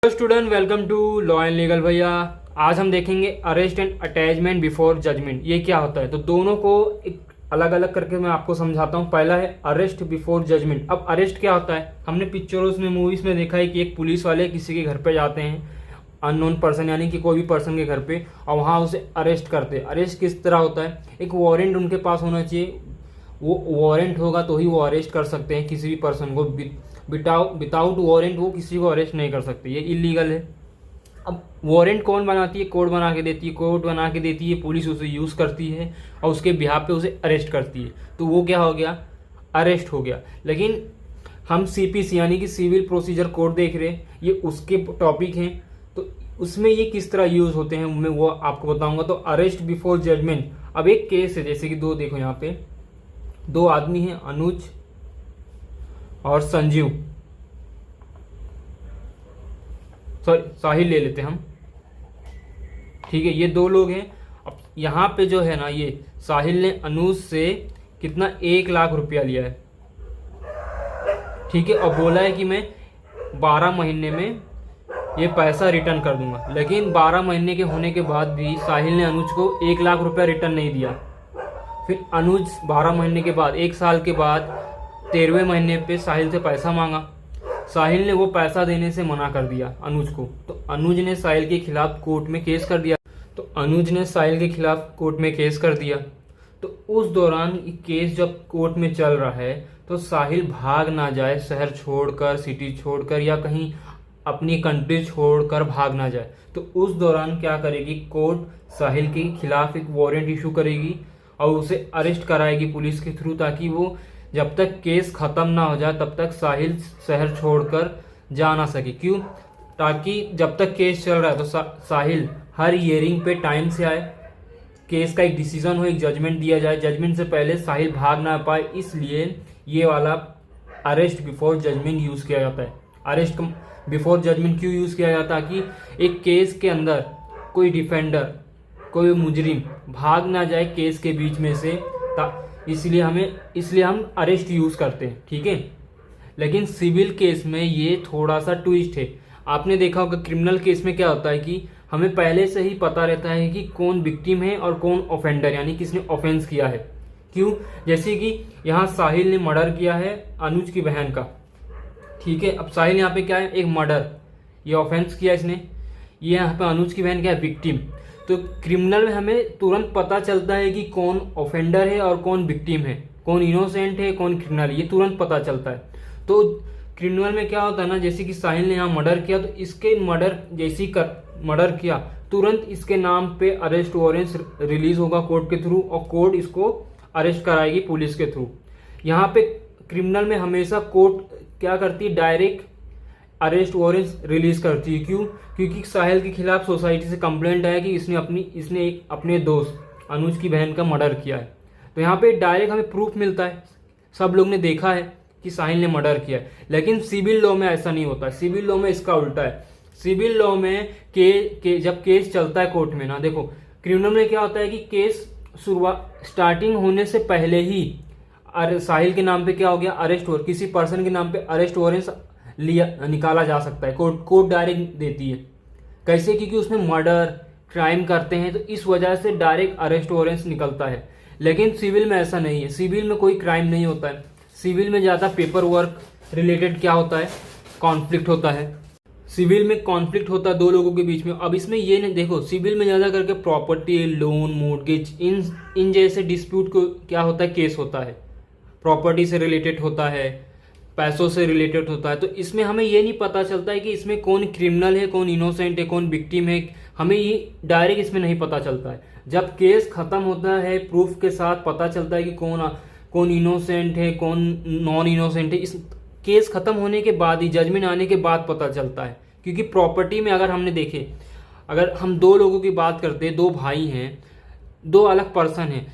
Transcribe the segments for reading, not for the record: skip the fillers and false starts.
Student, welcome to law and legal. भैया आज हम देखेंगे arrest and attachment before judgment, ये क्या होता है। तो दोनों को एक अलग अलग करके मैं आपको समझाता हूँ। पहला है अरेस्ट बिफोर जजमेंट। अब अरेस्ट क्या होता है, हमने पिक्चरों में मूवीज में देखा है कि एक पुलिस वाले किसी के घर पे जाते हैं, अननोन पर्सन यानी कि कोई भी पर्सन के घर पे, और वहाँ उसे अरेस्ट करते हैं। अरेस्ट किस तरह होता है, एक वारंट उनके पास होना चाहिए, वो वारंट होगा तो ही वो अरेस्ट कर सकते हैं किसी भी पर्सन को। विदाउट वारंट वो किसी को अरेस्ट नहीं कर सकते, ये इलीगल है। अब वारंट कौन बनाती है, कोर्ट बना के देती है। कोर्ट बना के देती है, पुलिस उसे यूज़ करती है और उसके बिहाफ पे उसे अरेस्ट करती है। तो वो क्या हो गया, अरेस्ट हो गया। लेकिन हम सीपीसी यानी कि सिविल प्रोसीजर कोड देख रहे हैं, ये उसके टॉपिक हैं, तो उसमें ये किस तरह यूज़ होते हैं मैं वो आपको बताऊंगा। तो अरेस्ट बिफोर जजमेंट, अब एक केस है, जैसे कि दो देखो यहाँ पे दो आदमी हैं, अनुज और संजीव, सॉरी साहिल ले लेते हम, ठीक है। ये दो लोग हैं। अब यहाँ पे जो है ना, ये साहिल ने अनुज से कितना 1 लाख रुपया लिया है, ठीक है, और बोला है कि मैं 12 महीने में ये पैसा रिटर्न कर दूंगा। लेकिन 12 महीने के होने के बाद भी साहिल ने अनुज को 1 लाख रुपया रिटर्न नहीं दिया। फिर अनुज 12 महीने के बाद, 1 साल के बाद 13वें महीने पे साहिल से पैसा मांगा। साहिल ने वो पैसा देने से मना कर दिया अनुज को। तो अनुज ने साहिल के खिलाफ कोर्ट में केस कर दिया। तो उस दौरान केस जब कोर्ट में चल रहा है, तो साहिल भाग ना जाए, शहर छोड़कर, सिटी छोड़कर, या कहीं अपनी कंट्री छोड़कर भाग ना जाए। तो उस दौरान क्या करेगी, कोर्ट साहिल के खिलाफ एक वारंट इशू करेगी और उसे अरेस्ट कराएगी पुलिस के थ्रू, ताकि वो जब तक केस खत्म ना हो जाए तब तक साहिल शहर छोड़कर जा ना सके। क्यों, ताकि जब तक केस चल रहा है तो साहिल हर हियरिंग पे टाइम से आए, केस का एक डिसीजन हो, एक जजमेंट दिया जाए, जजमेंट से पहले साहिल भाग ना पाए। इसलिए ये वाला अरेस्ट बिफोर जजमेंट यूज किया जाता है। अरेस्ट बिफोर जजमेंट क्यों यूज किया जाता है, कि एक केस के अंदर कोई डिफेंडर, कोई मुजरिम भाग ना जाए केस के बीच में से, इसलिए हम अरेस्ट यूज करते हैं, ठीक है। लेकिन सिविल केस में ये थोड़ा सा ट्विस्ट है। आपने देखा होगा क्रिमिनल केस में क्या होता है कि हमें पहले से ही पता रहता है कि कौन विक्टिम है और कौन ऑफेंडर, यानी किसने ऑफेंस किया है। क्यों, जैसे कि यहाँ साहिल ने मर्डर किया है अनुज की बहन का, ठीक है। अब साहिल यहाँ पे क्या है, एक मर्डर, ये ऑफेंस किया इसने। ये यहाँ पे अनुज की बहन क्या है, विक्टिम। तो क्रिमिनल में हमें तुरंत पता चलता है कि कौन ऑफेंडर है और कौन विक्टिम है, कौन इनोसेंट है, कौन क्रिमिनल है, ये तुरंत पता चलता है। तो क्रिमिनल में क्या होता है ना, जैसे कि साहिल ने यहाँ मर्डर किया, तो इसके मर्डर किया तुरंत इसके नाम पे अरेस्ट वारंट रिलीज होगा कोर्ट के थ्रू, और कोर्ट इसको अरेस्ट कराएगी पुलिस के थ्रू। यहाँ पे क्रिमिनल में हमेशा कोर्ट क्या करती है, डायरेक्ट अरेस्ट वारंट रिलीज करती है। क्यों, क्योंकि साहिल के खिलाफ सोसाइटी से कंप्लेंट आया कि इसने अपने दोस्त अनुज की बहन का मर्डर किया है। तो यहाँ पे डायरेक्ट हमें प्रूफ मिलता है, सब लोग ने देखा है कि साहिल ने मर्डर किया है। लेकिन सिविल लॉ में ऐसा नहीं होता है, सिविल लॉ में इसका उल्टा है। सिविल लॉ में जब केस चलता है कोर्ट में ना, देखो क्रिमिनल में क्या होता है कि केस स्टार्टिंग होने से पहले ही साहिल के नाम पे क्या हो गया, अरेस्ट वारंट, किसी पर्सन के नाम पे अरेस्ट वारंट निकाला जा सकता है। कोर्ट डायरेक्ट देती है। कैसे, क्योंकि उसमें मर्डर क्राइम करते हैं, तो इस वजह से डायरेक्ट अरेस्ट वारंट निकलता है। लेकिन सिविल में ऐसा नहीं है, सिविल में कोई क्राइम नहीं होता है। सिविल में ज़्यादा पेपर वर्क रिलेटेड क्या होता है, कॉन्फ्लिक्ट होता है। सिविल में कॉन्फ्लिक्ट होता है दो लोगों के बीच में। अब इसमें ये नहीं, देखो सिविल में ज़्यादा करके प्रॉपर्टी, लोन, मोर्गेज, इन जैसे डिस्प्यूट को क्या होता है, केस होता है। प्रॉपर्टी से रिलेटेड होता है, पैसों से रिलेटेड होता है। तो इसमें हमें ये नहीं पता चलता है कि इसमें कौन क्रिमिनल है, कौन इनोसेंट है, कौन विक्टिम है, हमें ये डायरेक्ट इसमें नहीं पता चलता है। जब केस खत्म होता है, प्रूफ के साथ पता चलता है कि कौन इनोसेंट है, कौन नॉन इनोसेंट है। इस केस खत्म होने के बाद ही, जजमेंट आने के बाद पता चलता है। क्योंकि प्रॉपर्टी में अगर हमने देखे, अगर हम दो लोगों की बात करते हैं, दो भाई हैं, दो अलग पर्सन हैं,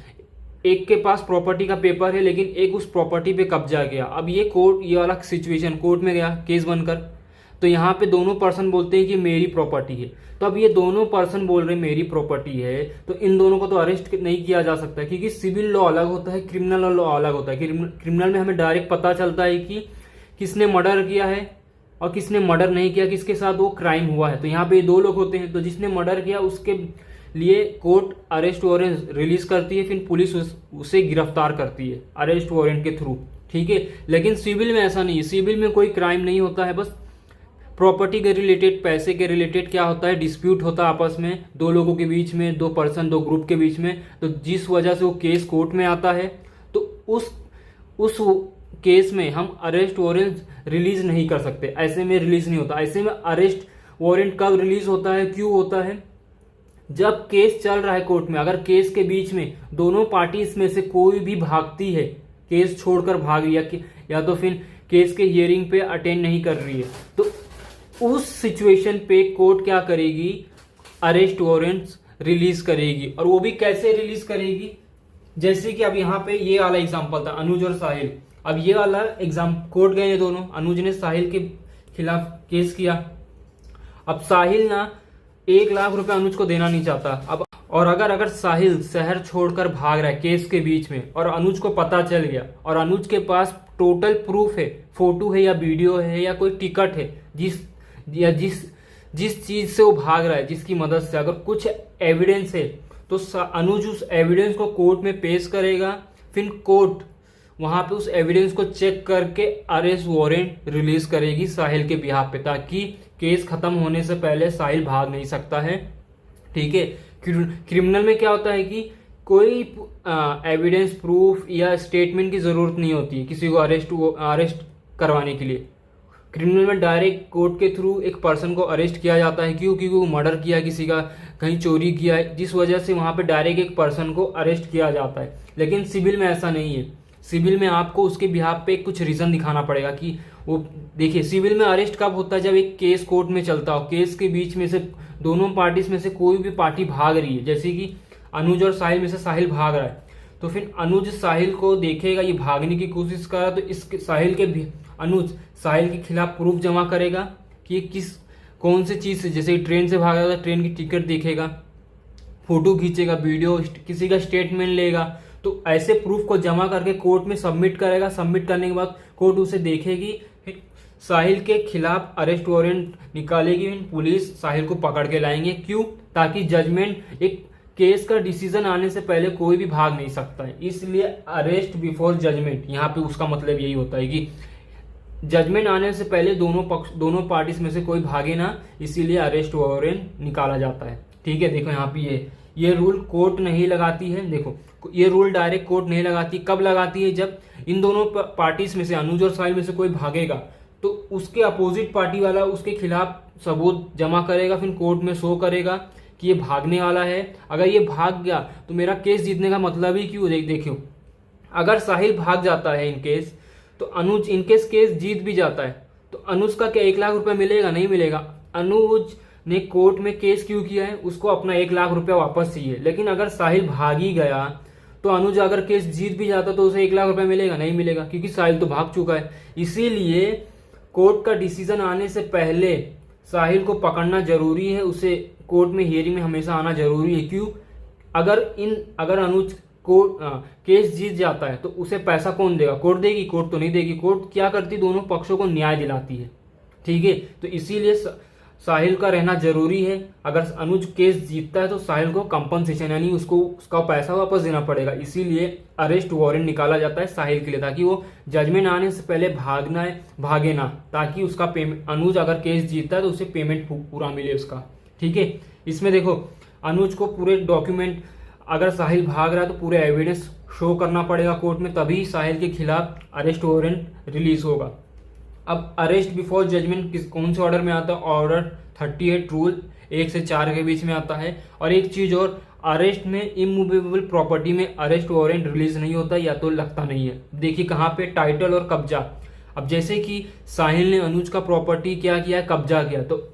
एक के पास प्रॉपर्टी का पेपर है लेकिन एक उस प्रॉपर्टी पे कब्जा किया। अब ये अलग सिचुएशन, कोर्ट में गया केस बनकर, तो यहाँ पे दोनों पर्सन बोलते हैं कि मेरी प्रॉपर्टी है। तो अब ये दोनों पर्सन बोल रहे हैं मेरी प्रॉपर्टी है, तो इन दोनों को तो अरेस्ट नहीं किया जा सकता, क्योंकि सिविल लॉ अलग होता है, क्रिमिनल लॉ अलग होता है। क्रिमिनल में हमें डायरेक्ट पता चलता है कि किसने मर्डर किया है, और किसने मर्डर नहीं किया, किसके साथ वो क्राइम हुआ है। तो यहाँ पे 2 लोग होते हैं। तो जिसने मर्डर किया उसके लिए कोर्ट अरेस्ट वारंट रिलीज करती है, फिर पुलिस उसे गिरफ्तार करती है अरेस्ट वारंट के थ्रू, ठीक है। लेकिन सिविल में ऐसा नहीं है, सिविल में कोई क्राइम नहीं होता है, बस प्रॉपर्टी के रिलेटेड, पैसे के रिलेटेड क्या होता है, डिस्प्यूट होता है आपस में 2 लोगों के बीच में, 2 पर्सन, 2 ग्रुप के बीच में। तो जिस वजह से वो केस कोर्ट में आता है, तो उस केस में हम अरेस्ट वारंट रिलीज नहीं कर सकते, ऐसे में रिलीज नहीं होता। ऐसे में अरेस्ट वारंट कब रिलीज होता है, क्यों होता है, जब केस चल रहा है कोर्ट में, अगर केस के बीच में दोनों पार्टी में से कोई भी भागती है, केस छोड़कर भाग रही है, या तो फिर केस के हियरिंग पे अटेंड नहीं कर रही है, तो उस सिचुएशन पे कोर्ट क्या करेगी, अरेस्ट वारंट्स रिलीज करेगी। और वो भी कैसे रिलीज करेगी, जैसे कि अब यहाँ पे ये वाला एग्जांपल था, अनुज और साहिल। अब ये वाला एग्जाम कोर्ट गए दोनों, अनुज ने साहिल के खिलाफ केस किया। अब साहिल ना 1 लाख रुपए अनुज को देना नहीं चाहता। अब और अगर साहिल शहर छोड़कर भाग रहा है केस के बीच में, और अनुज को पता चल गया, और अनुज के पास टोटल प्रूफ है, फोटो है या वीडियो है या कोई टिकट है, जिस चीज से वो भाग रहा है, जिसकी मदद से अगर कुछ एविडेंस है, तो अनुज उस एविडेंस को कोर्ट में पेश करेगा। फिर कोर्ट वहां पे उस एविडेंस को चेक करके अरेस्ट वारंट रिलीज करेगी साहिल के बिहाफ पे, ताकि केस खत्म होने से पहले साहिल भाग नहीं सकता है, ठीक है। क्रिमिनल में क्या होता है कि कोई एविडेंस, प्रूफ या स्टेटमेंट की जरूरत नहीं होती है किसी को अरेस्ट करवाने के लिए। क्रिमिनल में डायरेक्ट कोर्ट के थ्रू एक पर्सन को अरेस्ट किया जाता है, क्यों, क्योंकि वो मर्डर किया, किसी का कहीं चोरी किया है, जिस वजह से वहां पे डायरेक्ट एक पर्सन को अरेस्ट किया जाता है। लेकिन सिविल में ऐसा नहीं है, सिविल में आपको उसके बिहाफ पे कुछ रीजन दिखाना पड़ेगा कि वो, देखिए सिविल में अरेस्ट कब होता है, जब एक केस कोर्ट में चलता हो, केस के बीच में से दोनों पार्टीज में से कोई भी पार्टी भाग रही है, जैसे कि अनुज और साहिल में से साहिल भाग रहा है, तो फिर अनुज साहिल को देखेगा ये भागने की कोशिश कर रहा है, तो इस अनुज साहिल के खिलाफ प्रूफ जमा करेगा कि कौन सी चीज से, जैसे ट्रेन से भागा था, ट्रेन की टिकट देखेगा, फोटो खींचेगा, वीडियो, किसी का स्टेटमेंट लेगा। तो ऐसे प्रूफ को जमा करके कोर्ट में सबमिट करेगा। सबमिट करने के बाद कोर्ट उसे देखेगी, फिर साहिल के खिलाफ अरेस्ट वारंट निकालेगी, पुलिस साहिल को पकड़ के लाएंगे। क्यों, ताकि जजमेंट, एक केस का डिसीजन आने से पहले कोई भी भाग नहीं सकता है, इसलिए अरेस्ट बिफोर जजमेंट, यहाँ पे उसका मतलब यही होता है कि जजमेंट आने से पहले दोनों पार्टीज में से कोई भागे ना, इसीलिए अरेस्ट वारंट निकाला जाता है, ठीक है। देखो यहाँ पे ये रूल कोर्ट नहीं लगाती है, देखो ये रूल डायरेक्ट कोर्ट नहीं लगाती। कब लगाती है, जब इन दोनों पार्टीज में से, अनुज और साहिल में से कोई भागेगा, तो उसके अपोजिट पार्टी वाला उसके खिलाफ सबूत जमा करेगा, फिर कोर्ट में शो करेगा कि ये भागने वाला है। अगर ये भाग गया तो मेरा केस जीतने का मतलब ही क्यों, देखियो अगर साहिल भाग जाता है इन केस, तो अनुज इनकेस केस जीत भी जाता है, तो अनुज का क्या 1 लाख रुपया मिलेगा, नहीं मिलेगा। अनुज ने कोर्ट में केस क्यों किया है, उसको अपना 1 लाख रुपया वापस चाहिए। लेकिन अगर साहिल भाग ही गया, तो अनुज अगर केस जीत भी जाता तो उसे 1 लाख रुपया मिलेगा, नहीं मिलेगा, क्योंकि साहिल तो भाग चुका है। इसीलिए कोर्ट का डिसीजन आने से पहले साहिल को पकड़ना जरूरी है, उसे कोर्ट में हियरिंग में हमेशा आना जरूरी है। क्यों, अगर अनुज को केस जीत जाता है तो उसे पैसा कौन देगा, कोर्ट देगी, कोर्ट तो नहीं देगी। कोर्ट क्या करती, दोनों पक्षों को न्याय दिलाती है, ठीक है। तो इसीलिए साहिल का रहना जरूरी है। अगर अनुज केस जीतता है तो साहिल को कंपनसेशन, यानी उसको उसका पैसा वापस देना पड़ेगा। इसीलिए अरेस्ट वारंट निकाला जाता है साहिल के लिए, ताकि वो जजमेंट आने से पहले भागे ना, ताकि उसका पेमेंट, अनुज अगर केस जीतता है तो उसे पेमेंट पूरा मिले उसका, ठीक है। इसमें देखो अनुज को पूरे डॉक्यूमेंट, अगर साहिल भाग रहा है तो पूरे एविडेंस शो करना पड़ेगा कोर्ट में, तभी साहिल के खिलाफ अरेस्ट वारंट रिलीज होगा। अब अरेस्ट बिफोर जजमेंट कौन से ऑर्डर में आता है, ऑर्डर 38 रूल 1 से 4 के बीच में आता है। और एक चीज और, अरेस्ट में इमूवेबल प्रॉपर्टी में अरेस्ट वारंट रिलीज नहीं होता या तो लगता नहीं है। देखिए कहाँ पे, टाइटल और कब्जा। अब जैसे कि साहिल ने अनुज का प्रॉपर्टी क्या किया, कब्जा किया, तो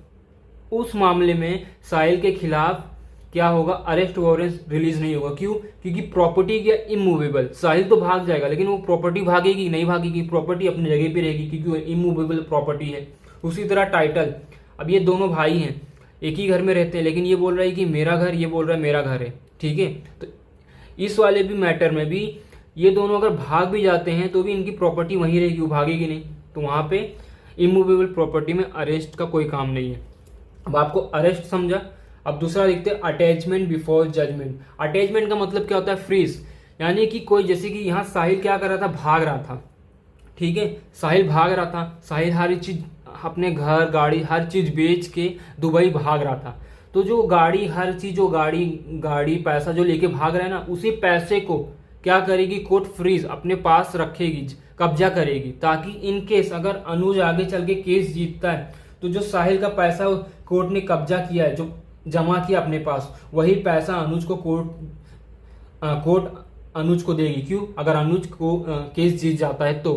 उस मामले में साहिल के खिलाफ क्या होगा, अरेस्ट वारंट रिलीज नहीं होगा। क्यों, क्योंकि प्रॉपर्टी क्या इमूवेबल, साहिल तो भाग जाएगा लेकिन वो प्रॉपर्टी भागेगी नहीं, भागेगी, प्रॉपर्टी अपनी जगह पे रहेगी, क्योंकि वो इमूवेबल प्रॉपर्टी है। उसी तरह टाइटल, अब ये दोनों भाई हैं, एक ही घर में रहते हैं, लेकिन ये बोल रहा है कि मेरा घर, ये बोल रहा है मेरा घर है, ठीक है। तो इस वाले भी मैटर में भी ये दोनों अगर भाग भी जाते हैं तो भी इनकी प्रॉपर्टी वहीं रहेगी, वो भागेगी नहीं। तो वहां पे इमूवेबल प्रॉपर्टी में अरेस्ट का कोई काम नहीं है। अब आपको अरेस्ट समझा। अब दूसरा देखते हैं अटैचमेंट बिफोर जजमेंट। अटैचमेंट का मतलब क्या होता है? फ्रीज, यानी कि कोई, जैसे कि यहाँ साहिल क्या कर रहा था, भाग रहा था, ठीक है, साहिल भाग रहा था, साहिल हर चीज, अपने घर गाड़ी हर चीज बेच के दुबई भाग रहा था। तो जो गाड़ी, हर चीज, जो गाड़ी पैसा जो लेके भाग रहा है ना, उसी पैसे को क्या करेगी कोर्ट? फ्रीज, अपने पास रखेगी, कब्जा करेगी, ताकि इन केस अगर अनुज आगे चल के केस जीतता है तो जो साहिल का पैसा कोर्ट ने कब्जा किया है, जो जमा किया अपने पास, वही पैसा अनुज को कोर्ट अनुज को देगी। क्यों? अगर अनुज को केस जीत जाता है तो।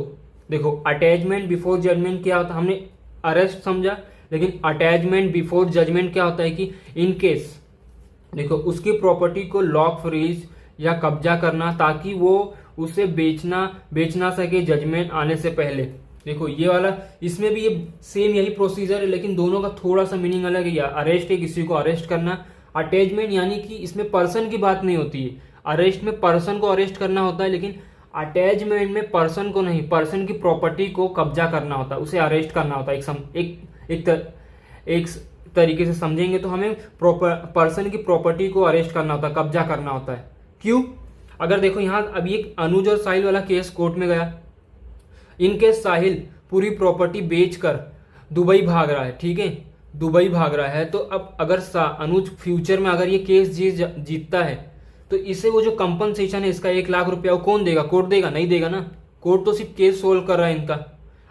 देखो, अटैचमेंट बिफोर जजमेंट क्या होता है? हमने अरेस्ट समझा, लेकिन अटैचमेंट बिफोर जजमेंट क्या होता है कि इन केस, देखो, उसकी प्रॉपर्टी को लॉक, फ्रीज या कब्जा करना, ताकि वो उसे बेच ना सके जजमेंट आने से पहले। देखो ये वाला, इसमें भी ये सेम यही प्रोसीजर है, लेकिन दोनों का थोड़ा सा मीनिंग अलग है। अरेस्ट है किसी को अरेस्ट करना, अटैचमेंट यानी कि इसमें पर्सन की बात नहीं होती है। अरेस्ट में पर्सन को अरेस्ट करना होता है, लेकिन अटैचमेंट में पर्सन को नहीं, पर्सन की प्रॉपर्टी को कब्जा करना होता है, उसे अरेस्ट करना होता है। एक तरीके से समझेंगे तो हमें पर्सन की प्रॉपर्टी को अरेस्ट करना होता है, कब्जा करना होता है। क्यों? अगर देखो यहाँ अभी एक अनुज और साहिल वाला केस कोर्ट में गया, इनके साहिल पूरी प्रॉपर्टी बेचकर दुबई भाग रहा है, ठीक है, दुबई भाग रहा है। तो अब अगर अनुज फ्यूचर में अगर ये केस जीतता है तो इसे वो जो कंपनसेशन है इसका 1 लाख रुपया, वो कौन देगा? कोर्ट देगा? नहीं देगा ना। कोर्ट तो सिर्फ केस सोल्व कर रहा है इनका।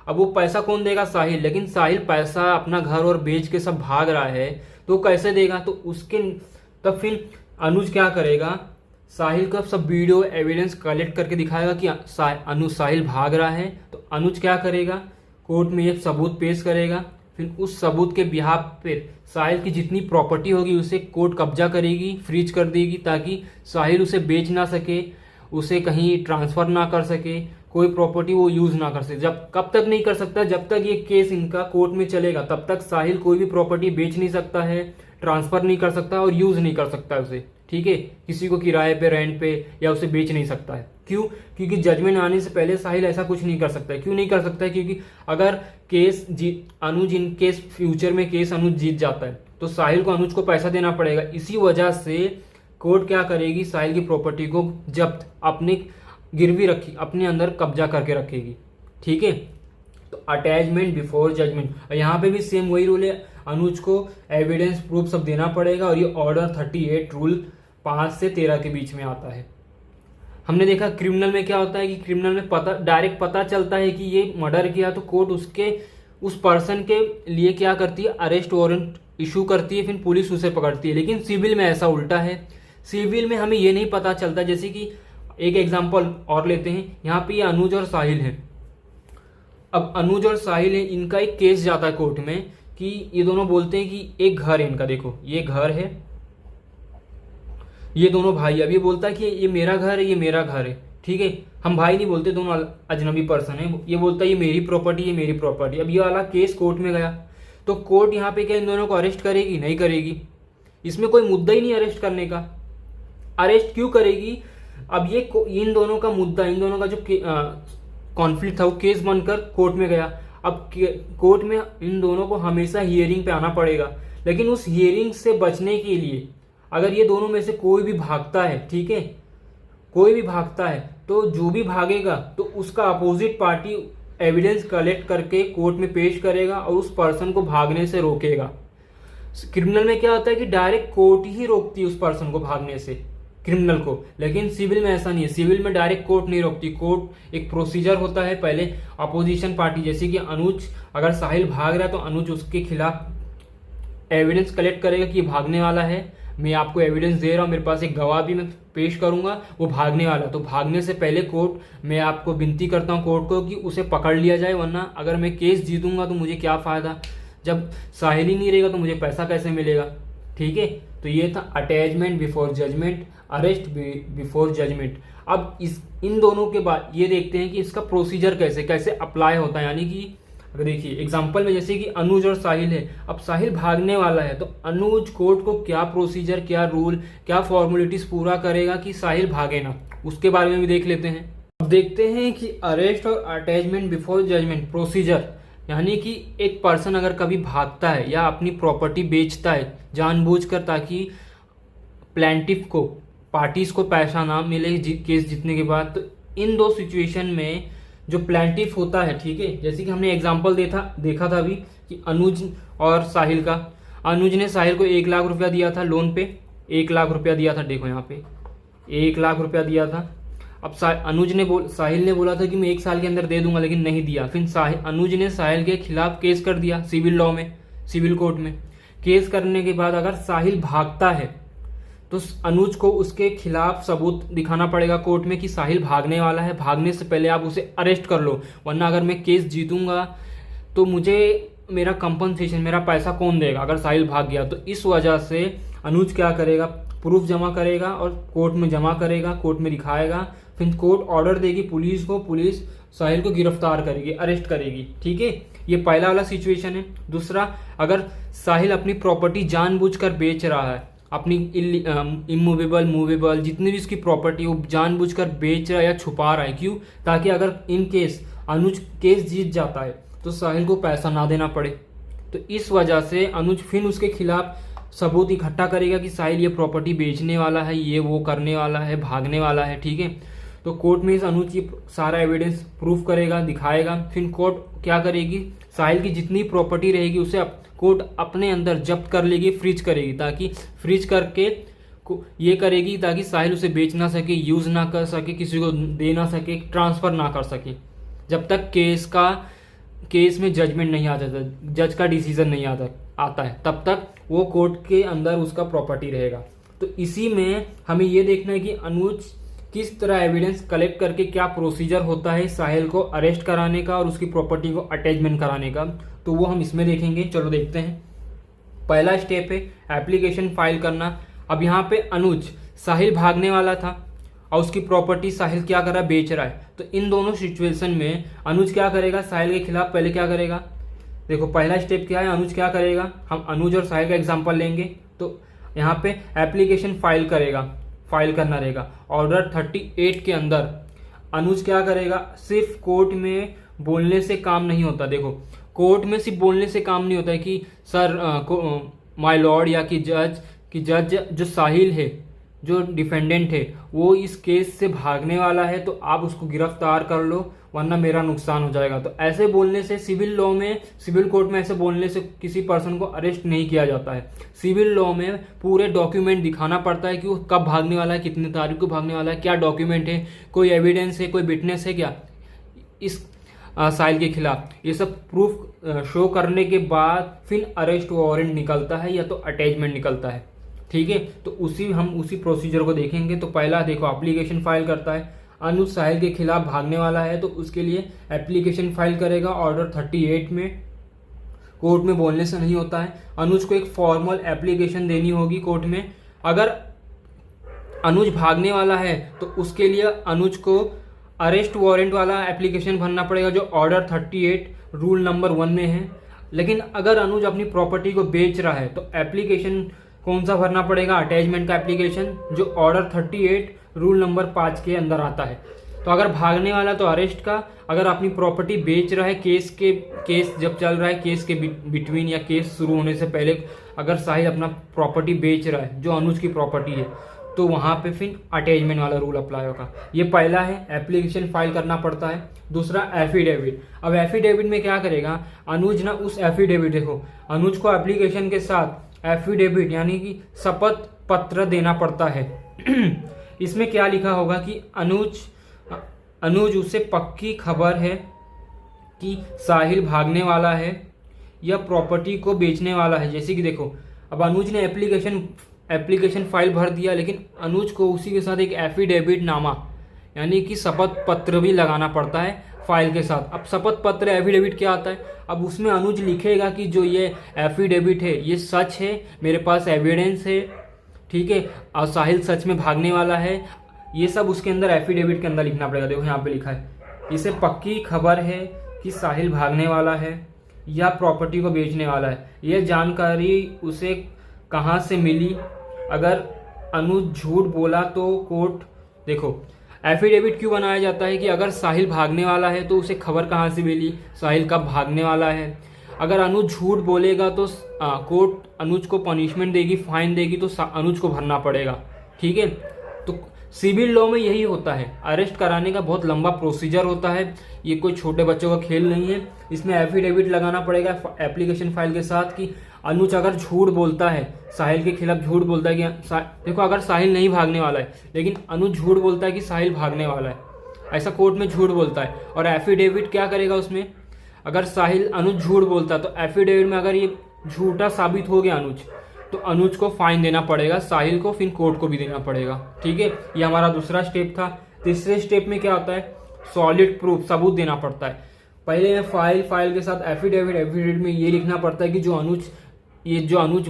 अब वो पैसा कौन देगा? साहिल। लेकिन साहिल पैसा अपना घर और बेच के सब भाग रहा है, तो कैसे देगा? तो उसके तब फिर अनुज क्या करेगा? साहिल का सब वीडियो एविडेंस कलेक्ट करके दिखाएगा कि साहिल भाग रहा है। तो अनुज क्या करेगा? कोर्ट में ये सबूत पेश करेगा। फिर उस सबूत के बिहाफ पे साहिल की जितनी प्रॉपर्टी होगी उसे कोर्ट कब्जा करेगी, फ्रीज कर देगी, ताकि साहिल उसे बेच ना सके, उसे कहीं ट्रांसफर ना कर सके, कोई प्रॉपर्टी वो यूज ना कर सके। जब कब तक नहीं कर सकता? जब तक ये केस इनका कोर्ट में चलेगा तब तक साहिल कोई भी प्रॉपर्टी बेच नहीं सकता है, ट्रांसफर नहीं कर सकता और यूज नहीं कर सकता है उसे, ठीक है, किसी को किराए पे, रेंट पे, या उसे बेच नहीं सकता है। क्यों? क्योंकि जजमेंट आने से पहले साहिल ऐसा कुछ नहीं कर सकता है। क्यों नहीं कर सकता है? क्योंकि अगर अनुज इन केस फ्यूचर में केस अनुज जीत जाता है तो साहिल को अनुज को पैसा देना पड़ेगा। इसी वजह से कोर्ट क्या करेगी? साहिल की प्रॉपर्टी को जब्त, अपने गिरवी रखी, अपने अंदर कब्जा करके रखेगी, ठीक है। तो अटैचमेंट बिफोर जजमेंट, यहाँ पे भी सेम वही रूल है, अनुज को एविडेंस प्रूफ सब देना पड़ेगा। और ये ऑर्डर 38 रूल 5 से 13 के बीच में आता है। हमने देखा क्रिमिनल में क्या होता है कि क्रिमिनल में डायरेक्ट पता चलता है कि ये मर्डर किया, तो कोर्ट उस पर्सन के लिए क्या करती है? अरेस्ट वारंट इशू करती है, फिर पुलिस उसे पकड़ती है। लेकिन सिविल में ऐसा उल्टा है। सिविल में हमें ये नहीं पता चलता। जैसे कि एक एग्जांपल और लेते हैं, यहाँ पे ये अनुज और साहिल है। अब अनुज और साहिल है, इनका एक केस जाता है कोर्ट में कि ये दोनों बोलते हैं कि एक घर है इनका, देखो ये घर है, ये दोनों भाई। अब ये बोलता है कि ये मेरा घर है, ये मेरा घर है, ठीक है, हम भाई नहीं बोलते, दोनों अजनबी पर्सन है। ये बोलता है ये मेरी प्रॉपर्टी, ये मेरी प्रॉपर्टी। अब ये वाला केस कोर्ट में गया तो कोर्ट यहाँ पे क्या इन दोनों को अरेस्ट करेगी? नहीं करेगी। इसमें कोई मुद्दा ही नहीं अरेस्ट करने का। अरेस्ट क्यों करेगी? अब ये इन दोनों का मुद्दा, इन दोनों का जो कॉन्फ्लिक्ट था वो केस बनकर कोर्ट में गया। अब कोर्ट में इन दोनों को हमेशा हियरिंग पे आना पड़ेगा। लेकिन उस हियरिंग से बचने के लिए अगर ये दोनों में से कोई भी भागता है, ठीक है, कोई भी भागता है, तो जो भी भागेगा तो उसका अपोजिट पार्टी एविडेंस कलेक्ट करके कोर्ट में पेश करेगा और उस पर्सन को भागने से रोकेगा। क्रिमिनल में क्या होता है कि डायरेक्ट कोर्ट ही रोकती है उस पर्सन को भागने से, क्रिमिनल को। लेकिन सिविल में ऐसा नहीं है। सिविल में डायरेक्ट कोर्ट नहीं रोकती। कोर्ट एक प्रोसीजर होता है, पहले अपोजिशन पार्टी, जैसे कि अनुज, अगर साहिल भाग रहा है तो अनुज उसके खिलाफ एविडेंस कलेक्ट करेगा कि भागने वाला है, मैं आपको एविडेंस दे रहा हूं, मेरे पास एक गवाह भी मैं पेश करूंगा, वो भागने वाला। तो भागने से पहले कोर्ट, मैं आपको विनती करता हूं कोर्ट को कि उसे पकड़ लिया जाए, वरना अगर मैं केस जीतूंगा तो मुझे क्या फायदा, जब साहिल ही नहीं रहेगा तो मुझे पैसा कैसे मिलेगा, ठीक है। तो ये था attachment before judgment, arrest before judgment. अब इन दोनों के बाद ये देखते हैं कि इसका प्रोसीजर कैसे अप्लाई होता है। यानी कि अगर देखिए एग्जाम्पल में जैसे कि अनुज और साहिल है, अब साहिल भागने वाला है तो अनुज कोर्ट को क्या प्रोसीजर, क्या रूल, क्या फॉर्मेलिटीज पूरा करेगा कि साहिल भागे ना, उसके बारे में भी देख लेते हैं। अब देखते हैं कि अरेस्ट और अटैचमेंट बिफोर जजमेंट प्रोसीजर यानी कि एक पर्सन अगर कभी भागता है या अपनी प्रॉपर्टी बेचता है जानबूझकर, ताकि प्लेंटिफ को, पार्टीज को पैसा ना मिले केस जीतने के बाद, तो इन दो सिचुएशन में जो प्लेंटिफ होता है, ठीक है, जैसे कि हमने एग्जांपल देखा था अभी कि अनुज और साहिल का। अनुज ने साहिल को 1 लाख रुपया दिया था लोन पे, 1 लाख रुपया दिया था, देखो यहाँ पे 1 लाख रुपया दिया था। अब साहिल ने बोला था कि मैं 1 साल के अंदर दे दूंगा, लेकिन नहीं दिया। फिर अनुज ने साहिल के खिलाफ केस कर दिया सिविल लॉ में, सिविल कोर्ट में। केस करने के बाद अगर साहिल भागता है तो अनुज को उसके खिलाफ सबूत दिखाना पड़ेगा कोर्ट में कि साहिल भागने वाला है, भागने से पहले आप उसे अरेस्ट कर लो, वरना अगर मैं केस जीतूंगा तो मुझे मेरा कंपनसेशन, मेरा पैसा कौन देगा अगर साहिल भाग गया। तो इस वजह से अनुज क्या करेगा, प्रूफ जमा करेगा और कोर्ट में जमा करेगा, कोर्ट में दिखाएगा, फिर कोर्ट ऑर्डर देगी पुलिस को, पुलिस साहिल को गिरफ्तार करेगी, अरेस्ट करेगी, ठीक है। ये पहला वाला सिचुएशन है। दूसरा, अगर साहिल अपनी प्रॉपर्टी जानबूझकर बेच रहा है, अपनी इमूवेबल मूवेबल जितनी भी उसकी प्रॉपर्टी वो जानबूझकर बेच रहा है या छुपा रहा है, क्यों? ताकि अगर इन केस अनुज केस जीत जाता है तो साहिल को पैसा ना देना पड़े। तो इस वजह से अनुज फिर उसके खिलाफ सबूत इकट्ठा करेगा कि साहिल ये प्रॉपर्टी बेचने वाला है, ये वो करने वाला है, भागने वाला है, ठीक है। तो कोर्ट में इस अनुज की सारा एविडेंस प्रूफ करेगा, दिखाएगा। फिर कोर्ट क्या करेगी, साहिल की जितनी प्रॉपर्टी रहेगी उसे कोर्ट अपने अंदर जब्त कर लेगी, फ्रीज करेगी, ताकि फ्रीज करके ये करेगी ताकि साहिल उसे बेच ना सके, यूज ना कर सके, किसी को दे ना सके, ट्रांसफर ना कर सके, जब तक केस में जजमेंट नहीं आ जाता, जज का डिसीजन नहीं आता है, तब तक वो कोर्ट के अंदर उसका प्रॉपर्टी रहेगा। तो इसी में हमें ये देखना है कि अनुज किस तरह एविडेंस कलेक्ट करके क्या प्रोसीजर होता है साहिल को अरेस्ट कराने का और उसकी प्रॉपर्टी को अटैचमेंट कराने का, तो वो हम इसमें देखेंगे। चलो देखते हैं। पहला स्टेप है एप्लीकेशन फाइल करना। अब यहाँ पे अनुज, साहिल भागने वाला था और उसकी प्रॉपर्टी साहिल क्या कर रहा है, बेच रहा है। तो इन दोनों सिचुएशन में अनुज क्या करेगा, साहिल के खिलाफ पहले क्या करेगा, देखो पहला स्टेप क्या है, अनुज क्या करेगा, हम अनुज और साहिल का एग्जांपल लेंगे। तो यहाँ पे एप्लीकेशन फाइल करना रहेगा। ऑर्डर 38 के अंदर अनुज क्या करेगा, सिर्फ कोर्ट में बोलने से काम नहीं होता। देखो कोर्ट में सिर्फ बोलने से काम नहीं होता है कि सर माय लॉर्ड, या कि जज जो साहिल है, जो डिफेंडेंट है, वो इस केस से भागने वाला है तो आप उसको गिरफ्तार कर लो, वरना मेरा नुकसान हो जाएगा। तो ऐसे बोलने से सिविल लॉ में, सिविल कोर्ट में ऐसे बोलने से किसी पर्सन को अरेस्ट नहीं किया जाता है। सिविल लॉ में पूरे डॉक्यूमेंट दिखाना पड़ता है कि वो कब भागने वाला है, कितने तारीख को भागने वाला है, क्या डॉक्यूमेंट है, कोई एविडेंस है, कोई विटनेस है क्या इस साहिल के खिलाफ। ये सब प्रूफ शो करने के बाद फिर अरेस्ट वारंट निकलता है या तो अटैचमेंट निकलता है, ठीक है। तो हम उसी प्रोसीजर को देखेंगे। तो पहला देखो, एप्लीकेशन फाइल करता है। अनुज साहिल के खिलाफ भागने वाला है तो उसके लिए एप्लीकेशन फाइल करेगा ऑर्डर 38 में। कोर्ट में बोलने से नहीं होता है। अनुज को एक फॉर्मल एप्लीकेशन देनी होगी कोर्ट में। अगर अनुज भागने वाला है तो उसके लिए अनुज को अरेस्ट वारंट वाला एप्लीकेशन भरना पड़ेगा, जो ऑर्डर 38 रूल नंबर 1 में है। लेकिन अगर अनुज अपनी प्रॉपर्टी को बेच रहा है तो एप्लीकेशन कौन सा भरना पड़ेगा, अटैचमेंट का एप्लीकेशन, जो ऑर्डर 38 रूल नंबर 5 के अंदर आता है। तो अगर भागने वाला तो अरेस्ट का, अगर अपनी प्रॉपर्टी बेच रहा है, केस जब चल रहा है, केस के बिटवीन या केस शुरू होने से पहले अगर साहिल अपना प्रॉपर्टी बेच रहा है जो अनुज की प्रॉपर्टी है, तो वहां पे फिर अटैचमेंट वाला रूल अप्लाई होगा। ये पहला है, एप्लीकेशन फाइल करना पड़ता है। दूसरा एफिडेविट। अब एफिडेविट में क्या करेगा अनुज ना, उस एफिडेविट, देखो अनुज को एप्लीकेशन के साथ एफिडेविट यानी कि शपथ पत्र देना पड़ता है। इसमें क्या लिखा होगा कि अनुज उसे पक्की खबर है कि साहिल भागने वाला है या प्रॉपर्टी को बेचने वाला है। जैसे कि देखो, अब अनुज ने एप्लीकेशन फाइल भर दिया, लेकिन अनुज को उसी के साथ एक एफिडेविट नामा यानी कि शपथ पत्र भी लगाना पड़ता है फाइल के साथ। अब शपथ पत्र एफिडेविट क्या आता है, अब उसमें अनुज लिखेगा कि जो ये एफिडेविट है ये सच है, मेरे पास एविडेंस है, ठीक है, और साहिल सच में भागने वाला है। ये सब उसके अंदर एफिडेविट के अंदर लिखना पड़ेगा। देखो यहाँ पे लिखा है, इसे पक्की खबर है कि साहिल भागने वाला है या प्रॉपर्टी को बेचने वाला है। यह जानकारी उसे कहाँ से मिली। अगर अनुज झूठ बोला तो कोर्ट, देखो एफिडेविट क्यों बनाया जाता है कि अगर साहिल भागने वाला है तो उसे खबर कहाँ से मिली, साहिल कब भागने वाला है। अगर अनुज झूठ बोलेगा तो कोर्ट अनुज को पनिशमेंट देगी, फाइन देगी, तो अनुज को भरना पड़ेगा। ठीक है, तो सिविल लॉ में यही होता है। अरेस्ट कराने का बहुत लंबा प्रोसीजर होता है, ये कोई छोटे बच्चों का खेल नहीं है। इसमें एफिडेविट लगाना पड़ेगा एप्लीकेशन फाइल के साथ कि अनुज अगर झूठ बोलता है, साहिल के खिलाफ झूठ बोलता है कि देखो अगर साहिल नहीं भागने वाला है लेकिन अनुज झूठ बोलता है कि साहिल भागने वाला है, ऐसा कोर्ट में झूठ बोलता है, और एफिडेविट क्या करेगा उसमें, अगर साहिल अनुज झूठ बोलता है तो एफिडेविट में अगर ये झूठा साबित हो गया अनुज, तो अनुज को फाइन देना पड़ेगा, साहिल को फिर कोर्ट को भी देना पड़ेगा। ठीक है, ये हमारा दूसरा स्टेप था। तीसरे स्टेप में क्या होता है, सॉलिड प्रूफ, सबूत देना पड़ता है। पहले में फाइल के साथ एफिडेविट में ये लिखना पड़ता है कि जो अनुज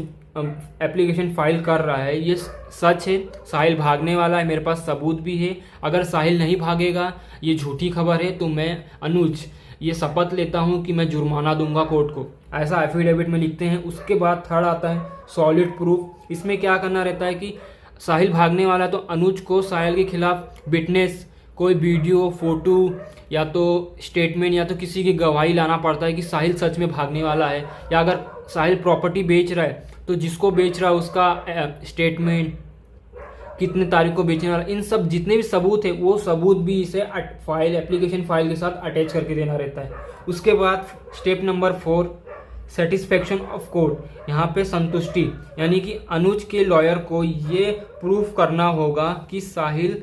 एप्लीकेशन फाइल कर रहा है ये सच है, साहिल भागने वाला है, मेरे पास सबूत भी है। अगर साहिल नहीं भागेगा, ये झूठी खबर है, तो मैं अनुज ये शपथ लेता हूं कि मैं जुर्माना दूंगा कोर्ट को, ऐसा एफिडेविट में लिखते हैं। उसके बाद थर्ड आता है सॉलिड प्रूफ। इसमें क्या करना रहता है कि साहिल भागने वाला है तो अनुज को साहिल के खिलाफ विटनेस, कोई वीडियो, फोटो या तो स्टेटमेंट या तो किसी की गवाही लाना पड़ता है कि साहिल सच में भागने वाला है। या अगर साहिल प्रॉपर्टी बेच रहा है तो जिसको बेच रहा है उसका स्टेटमेंट, कितने तारीख को बेचने वाला, इन सब जितने भी सबूत है वो सबूत भी इसे एप्लीकेशन फाइल के साथ अटैच करके देना रहता है। उसके बाद step number 4, satisfaction of court. यहाँ पे संतुष्टि, यानी कि अनुज के लॉयर को ये प्रूफ करना होगा कि साहिल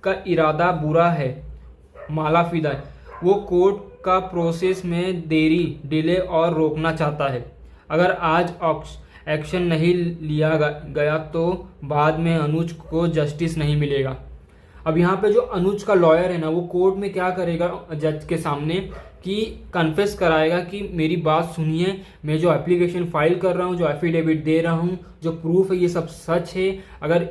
का इरादा बुरा है, मालाफिदा है, वो कोर्ट का प्रोसेस में देरी, डिले और रोकना चाहता है। अगर आज एक्शन नहीं लिया गया तो बाद में अनुज को जस्टिस नहीं मिलेगा। अब यहाँ पे जो अनुज का लॉयर है ना, वो कोर्ट में क्या करेगा जज के सामने कि कन्फेस कराएगा कि मेरी बात सुनिए, मैं जो एप्लीकेशन फाइल कर रहा हूँ, जो एफिडेविट दे रहा हूँ, जो प्रूफ है, ये सब सच है। अगर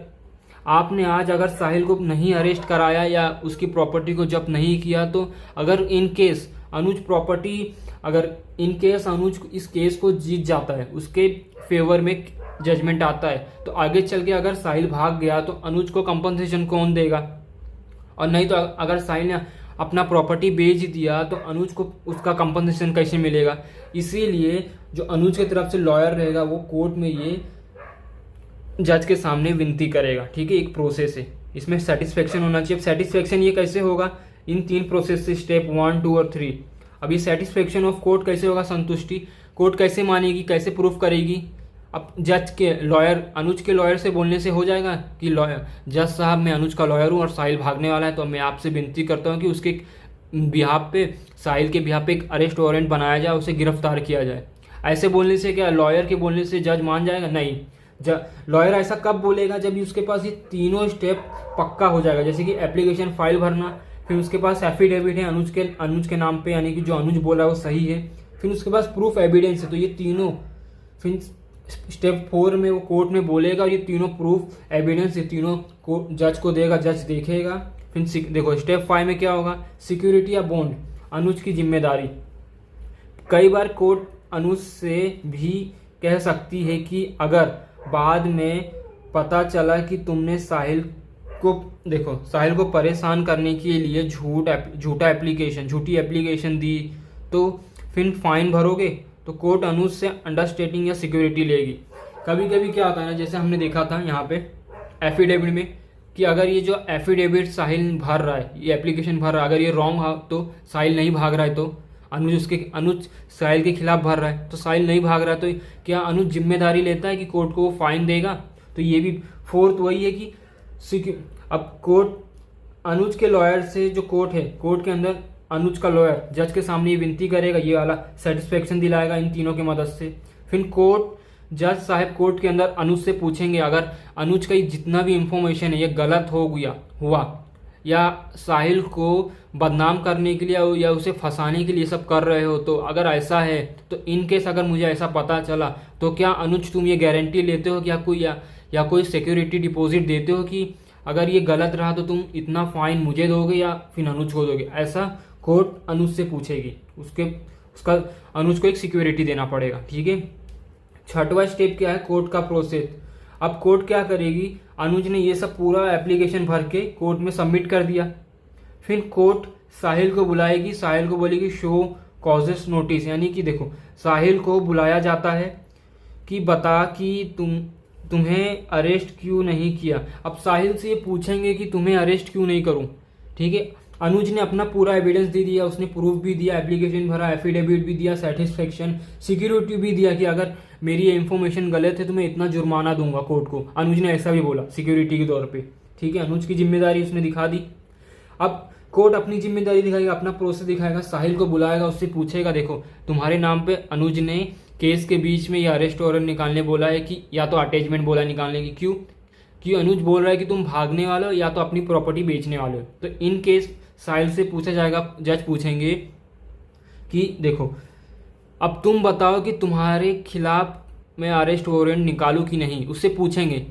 आपने आज अगर साहिल को नहीं अरेस्ट कराया या उसकी प्रॉपर्टी को जब्त नहीं किया, तो अगर इन केस अनुज प्रॉपर्टी, अगर इन केस अनुज इस केस को जीत जाता है, उसके फेवर में जजमेंट आता है, तो आगे चल के अगर साहिल भाग गया तो अनुज को कंपनसेशन कौन देगा, और नहीं तो अगर साहिल ने अपना प्रॉपर्टी बेच दिया तो अनुज को उसका कंपनसेशन कैसे मिलेगा। इसीलिए जो अनुज की तरफ से लॉयर रहेगा वो कोर्ट में ये जज के सामने विनती करेगा। ठीक है, एक प्रोसेस है, इसमें सेटिस्फेक्शन होना चाहिए। सेटिस्फेक्शन ये कैसे होगा, इन 3 प्रोसेस से, स्टेप 1, 2 और 3। अब ये सेटिस्फेक्शन ऑफ कोर्ट कैसे होगा, संतुष्टि, कोर्ट कैसे मानेगी, कैसे प्रूफ करेगी। अब जज के लॉयर, अनुज के लॉयर से बोलने से हो जाएगा कि लॉयर, जज साहब मैं अनुज का लॉयर हूँ और साहिल भागने वाला है, तो मैं आपसे विनती करता हूँ कि उसके बिहाफ पे, साहिल के बिहाफ पे एक अरेस्ट वारंट बनाया जाए, उसे गिरफ्तार किया जाए। ऐसे बोलने से क्या लॉयर के बोलने से जज मान जाएगा, नहीं। लॉयर ऐसा कब बोलेगा, जब उसके पास ये तीनों स्टेप पक्का हो जाएगा, जैसे कि एप्लीकेशन फाइल भरना, फिर उसके पास एफिडेविट है अनुज के नाम पे, यानी कि जो अनुज बोला वो सही है, फिर उसके पास प्रूफ एविडेंस है, तो ये तीनों, फिर स्टेप 4 में वो कोर्ट में बोलेगा और ये तीनों प्रूफ एविडेंस, ये तीनों जज को देगा, जज देखेगा। फिर देखो स्टेप 5 में क्या होगा, सिक्योरिटी या बॉन्ड, अनुज की जिम्मेदारी। कई बार कोर्ट अनुज से भी कह सकती है कि अगर बाद में पता चला कि तुमने साहिल को परेशान करने के लिए झूठी एप्लीकेशन दी, तो फिर फाइन भरोगे, तो कोर्ट अनुज से अंडरस्टेटिंग या सिक्योरिटी लेगी। कभी कभी क्या होता है ना, जैसे हमने देखा था यहाँ पे एफिडेविट में, कि अगर ये जो एफिडेविट साहिल भर रहा है, ये एप्लीकेशन भर रहा है, अगर ये रॉन्ग है तो साहिल नहीं भाग रहा है, तो अनुज साहिल के खिलाफ भर रहा है, तो साहिल नहीं भाग रहा है, तो क्या अनुज जिम्मेदारी लेता है कि कोर्ट को वो फाइन देगा। तो ये भी 4th वही है कि अब कोर्ट अनुज के लॉयर से, जो कोर्ट है, कोर्ट के अंदर अनुज का लॉयर जज के सामने ये विनती करेगा, ये वाला सेटिस्फेक्शन दिलाएगा इन तीनों की मदद से। फिर जज साहब कोर्ट के अंदर अनुज से पूछेंगे, अगर अनुज का जितना भी इंफॉर्मेशन है ये गलत हुआ या साहिल को बदनाम करने के लिए या उसे फंसाने के लिए सब कर रहे हो, तो अगर ऐसा है तो इन केस अगर मुझे ऐसा पता चला तो क्या अनुज तुम ये गारंटी लेते हो या कोई सिक्योरिटी डिपॉजिट देते हो कि अगर ये गलत रहा तो तुम इतना फाइन मुझे दोगे या फिर अनुज को दोगे। ऐसा कोर्ट अनुज से पूछेगी, उसका अनुज को एक सिक्योरिटी देना पड़ेगा। ठीक है, 6वां स्टेप क्या है, कोर्ट का प्रोसेस। अब कोर्ट क्या करेगी, अनुज ने ये सब पूरा एप्लीकेशन भर के कोर्ट में सबमिट कर दिया। फिर कोर्ट साहिल को बुलाएगी, साहिल को बोलेगी शो कॉजेस नोटिस, यानी कि देखो साहिल को बुलाया जाता है कि बता कि तुम्हें अरेस्ट क्यों नहीं किया। अब साहिल से ये पूछेंगे कि तुम्हें अरेस्ट क्यों नहीं करूं, ठीक है। अनुज ने अपना पूरा एविडेंस दे दिया, उसने प्रूफ भी दिया, एप्लीकेशन भरा, एफिडेविट भी दिया, सेटिस्फेक्शन, सिक्योरिटी भी दिया कि अगर मेरी ये इन्फॉर्मेशन गलत है तो मैं इतना जुर्माना दूंगा कोर्ट को। अनुज ने ऐसा भी बोला सिक्योरिटी के तौर पे, ठीक है। अनुज की जिम्मेदारी उसने दिखा दी। अब कोर्ट अपनी जिम्मेदारी दिखाएगा, अपना प्रोसेस दिखाएगा, साहिल को बुलाएगा, उससे पूछेगा देखो तुम्हारे नाम पे अनुज ने केस के बीच में ये अरेस्ट वारंट निकालने बोला है कि या तो अटैचमेंट बोला है निकालने की, क्यों अनुज बोल रहा है कि तुम भागने वाले हो या तो अपनी प्रॉपर्टी बेचने वाले हो। तो इन केस साहिल से पूछा जाएगा, जज पूछेंगे कि देखो अब तुम बताओ कि तुम्हारे खिलाफ मैं अरेस्ट वारंट निकालूं कि नहीं, उससे पूछेंगे।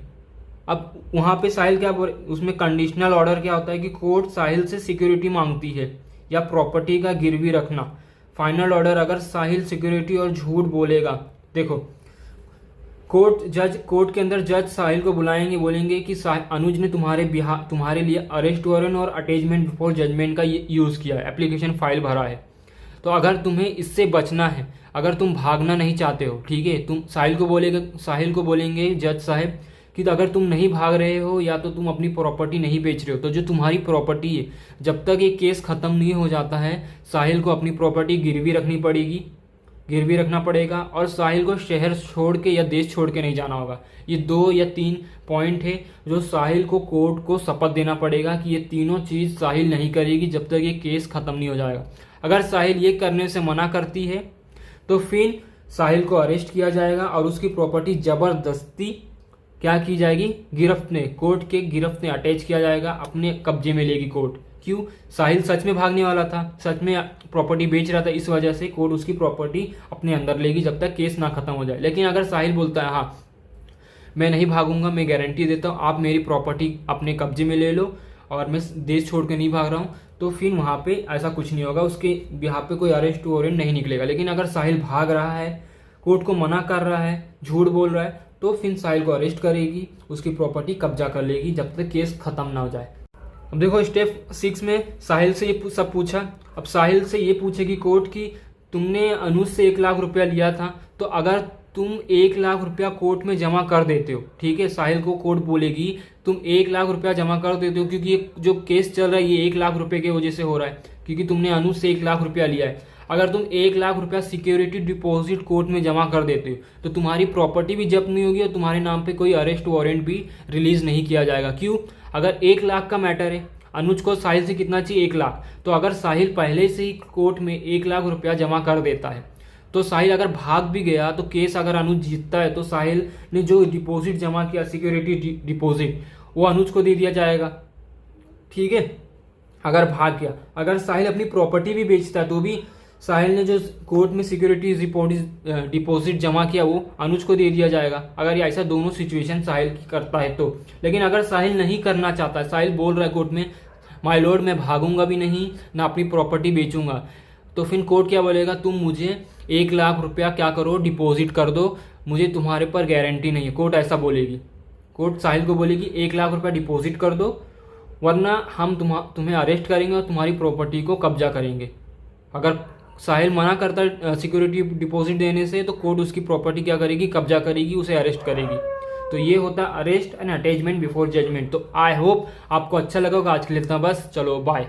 अब वहां पे साहिल क्या उसमें कंडीशनल ऑर्डर क्या होता है कि कोर्ट साहिल से सिक्योरिटी मांगती है या प्रॉपर्टी का गिरवी रखना। फाइनल ऑर्डर अगर साहिल सिक्योरिटी और झूठ बोलेगा, देखो कोर्ट के अंदर जज साहिल को बुलाएंगे, बोलेंगे कि अनुज ने तुम्हारे लिए अरेस्ट वारंट और अटैचमेंट बिफोर जजमेंट का यूज किया है, एप्लीकेशन फाइल भरा है। तो अगर तुम्हें इससे बचना है, अगर तुम भागना नहीं चाहते हो, ठीक है, तुम साहिल को बोलेंगे जज साहब कि अगर तुम नहीं भाग रहे हो या तो तुम अपनी प्रॉपर्टी नहीं बेच रहे हो, तो जो तुम्हारी प्रॉपर्टी है जब तक ये केस खत्म नहीं हो जाता है साहिल को अपनी प्रॉपर्टी गिरवी रखना पड़ेगा और साहिल को शहर छोड़ के या देश छोड़ के नहीं जाना होगा। ये 2 या 3 पॉइंट है जो साहिल को कोर्ट को शपथ देना पड़ेगा कि ये तीनों चीज साहिल नहीं करेगी जब तक ये केस खत्म नहीं हो जाएगा। अगर साहिल ये करने से मना करती है तो फिर साहिल को अरेस्ट किया जाएगा और उसकी प्रॉपर्टी जबरदस्ती क्या की जाएगी, कोर्ट के गिरफ्त में अटैच किया जाएगा, अपने कब्जे में लेगी कोर्ट। क्यों, साहिल सच में भागने वाला था, सच में प्रॉपर्टी बेच रहा था, इस वजह से कोर्ट उसकी प्रॉपर्टी अपने अंदर लेगी जब तक केस ना खत्म हो जाए। लेकिन अगर साहिल बोलता है हाँ मैं नहीं भागूंगा, मैं गारंटी देता हूँ आप मेरी प्रॉपर्टी अपने कब्जे में ले लो और मैं देश छोड़ के नहीं भाग रहा हूँ, तो फिर वहां पे ऐसा कुछ नहीं होगा, उसके यहाँ पे कोई अरेस्ट वारंट नहीं निकलेगा। लेकिन अगर साहिल भाग रहा है, कोर्ट को मना कर रहा है, झूठ बोल रहा है, तो फिर साहिल को अरेस्ट करेगी, उसकी प्रॉपर्टी कब्जा कर लेगी जब तक केस खत्म ना हो जाए। अब देखो स्टेप 6 में साहिल से ये सब पूछा। अब साहिल से ये पूछेगी कोर्ट की तुमने अनुज से 1 लाख रुपया लिया था, तो अगर तुम 1 लाख रुपया कोर्ट में जमा कर देते हो, ठीक है, साहिल को कोर्ट बोलेगी तुम 1 लाख रुपया जमा कर देते हो, क्योंकि ये जो केस चल रहा है ये 1 लाख रुपए की वजह से हो रहा है, क्योंकि तुमने अनुज से 1 लाख रुपया लिया है। अगर तुम 1 लाख रुपया सिक्योरिटी डिपॉजिट कोर्ट में जमा कर देते हो तो तुम्हारी प्रॉपर्टी भी जब्त नहीं होगी और तुम्हारे नाम पे कोई अरेस्ट वारंट भी रिलीज नहीं किया जाएगा। क्यों, अगर 1 लाख का मैटर है, अनुज को साहिल से कितना चाहिए 1 लाख, तो अगर साहिल पहले से ही कोर्ट में 1 लाख रुपया जमा कर देता है तो साहिल अगर भाग भी गया तो केस अगर अनुज जीतता है तो साहिल ने जो डिपॉजिट जमा किया सिक्योरिटी डिपॉजिट वो अनुज को दे दिया जाएगा, ठीक है। अगर भाग गया, अगर साहिल अपनी प्रॉपर्टी भी बेचता है तो भी साहिल ने जो कोर्ट में सिक्योरिटी डिपॉजिट जमा किया वो अनुज को दे दिया जाएगा, अगर ये ऐसा दोनों सिचुएशन साहिल की करता है तो। लेकिन अगर साहिल नहीं करना चाहता है, साहिल बोल रहा है कोर्ट में माय लॉर्ड मैं भागूंगा भी नहीं ना अपनी प्रॉपर्टी बेचूंगा, तो फिर कोर्ट क्या बोलेगा तुम मुझे 1 लाख रुपया क्या करो डिपॉजिट कर दो, मुझे तुम्हारे पर गारंटी नहीं है। कोर्ट ऐसा बोलेगी, कोर्ट साहिल को बोलेगी 1 लाख रुपया डिपॉजिट कर दो वरना हम तुम्हें अरेस्ट करेंगे और तुम्हारी प्रॉपर्टी को कब्जा करेंगे। अगर साहिल मना करता है सिक्योरिटी डिपॉजिट देने से तो कोर्ट उसकी प्रॉपर्टी क्या करेगी, कब्जा करेगी, उसे अरेस्ट करेगी। तो ये होता है arrest and attachment before judgment. तो आई होप आपको अच्छा लगा होगा। आज के लिए इतना बस, चलो बाय।